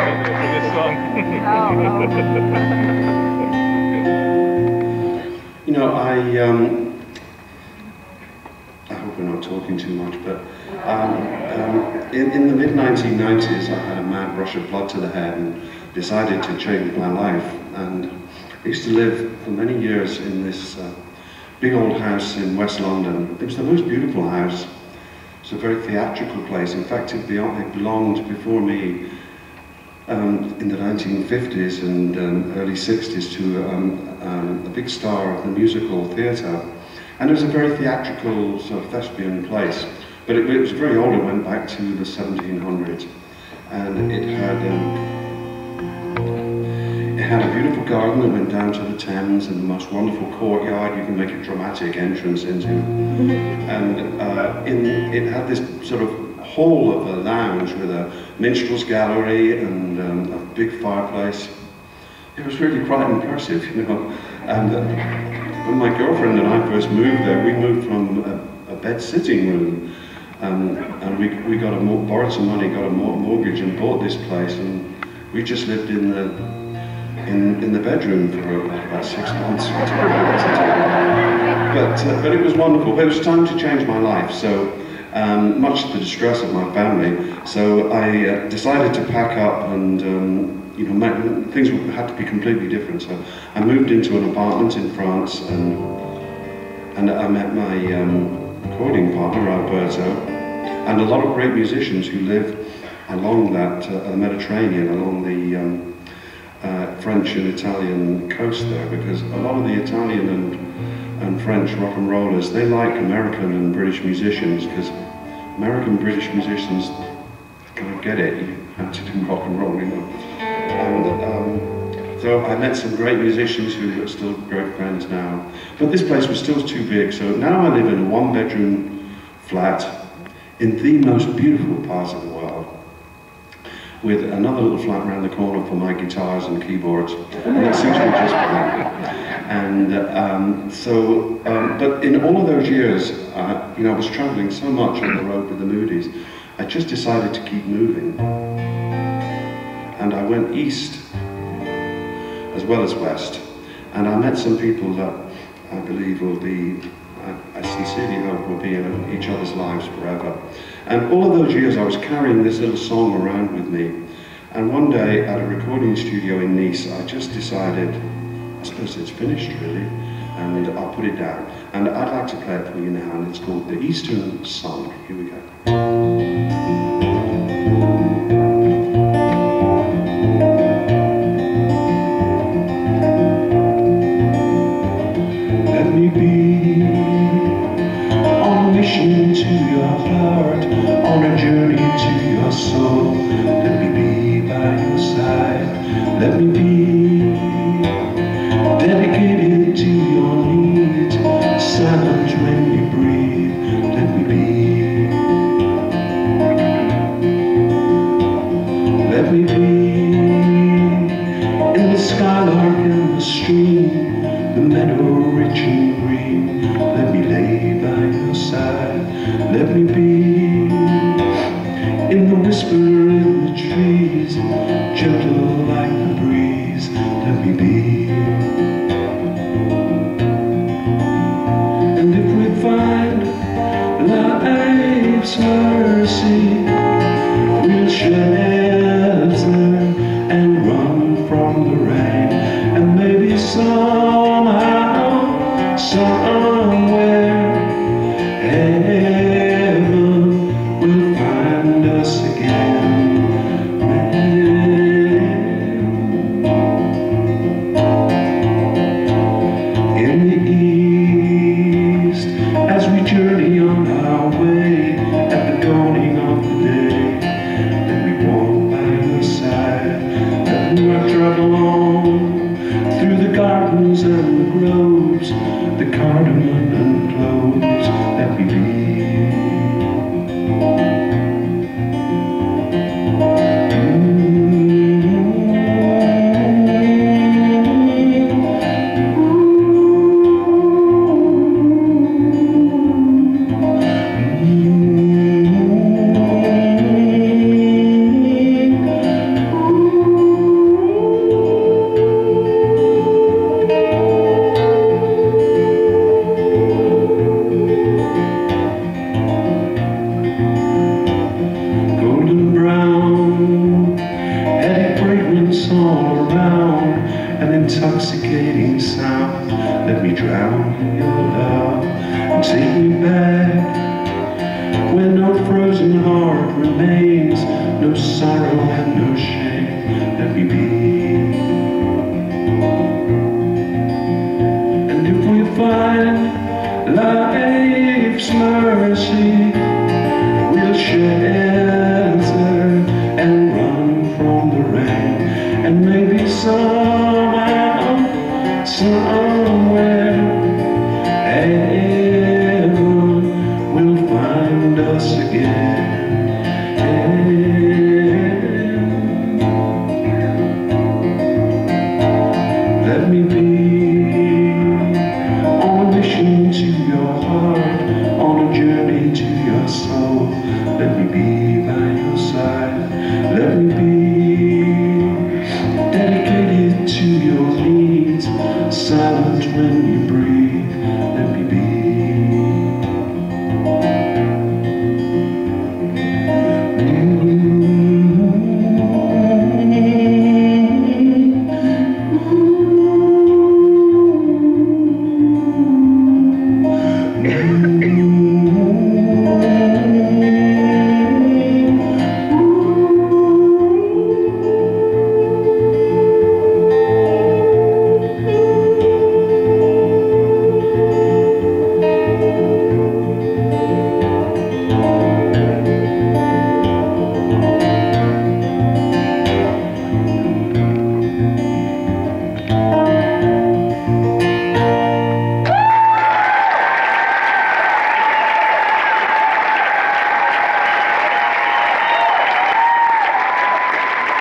for this song. You know, I hope we're not talking too much, but in the mid-1990s I had a mad rush of blood to the head and decided to change my life. And I used to live for many years in this big old house in West London. It was the most beautiful house. It's a very theatrical place. In fact, it belonged before me in the 1950s and early 60s to a big star of the musical theatre. And it was a very theatrical sort of thespian place. But it was very old. It went back to the 1700s. And it had a beautiful garden that went down to the Thames and the most wonderful courtyard you can make a dramatic entrance into. And it had this sort of hall of a lounge with a minstrel's gallery and a big fireplace. It was really quite impressive, you know. And when my girlfriend and I first moved there, we moved from a bed sitting room. And we borrowed some money, got a mortgage and bought this place. And we just lived in the bedroom for about 6 months. But it was wonderful. It was time to change my life, so much to the distress of my family. So I decided to pack up and you know, things had to be completely different. So I moved into an apartment in France and I met my recording partner, Alberto, and a lot of great musicians who live along that the Mediterranean, along the French and Italian coast there, because a lot of the Italian and French rock and rollers, they like American and British musicians, because American British musicians kind of get it, you have to do rock and roll, you know. And so I met some great musicians who are still great friends now. But this place was still too big, so now I live in a one-bedroom flat in the most beautiful part of the world, with another little flat around the corner for my guitars and keyboards, and it suits me just fine. And but in all of those years, you know, I was traveling so much on the road with the Moody's, I just decided to keep moving. And I went east as well as west, and I met some people that I believe will be, I sincerely hope will be in each other's lives forever. And all of those years I was carrying this little song around with me. And one day at a recording studio in Nice, I just decided, I suppose it's finished really, and I'll put it down. And I'd like to play it for you now, and it's called The Eastern Song. Here we go. Let me be on a mission to your heart, on a journey to your soul. Let me be by your side. Let me be dedicated to your needs, silent when you breathe. Let me be. Let me be in the skylark and the stream, the meadow rich and green. Let me lay by your side. Let me be in the whisper in the trees, gentle like the breeze. Let me be. And if we find life's mercy, we'll shelter and run from the rain. And maybe somehow, somewhere, heaven will find us again. cascading south. Let me drown in your love and take me back, where no frozen heart remains, no sorrow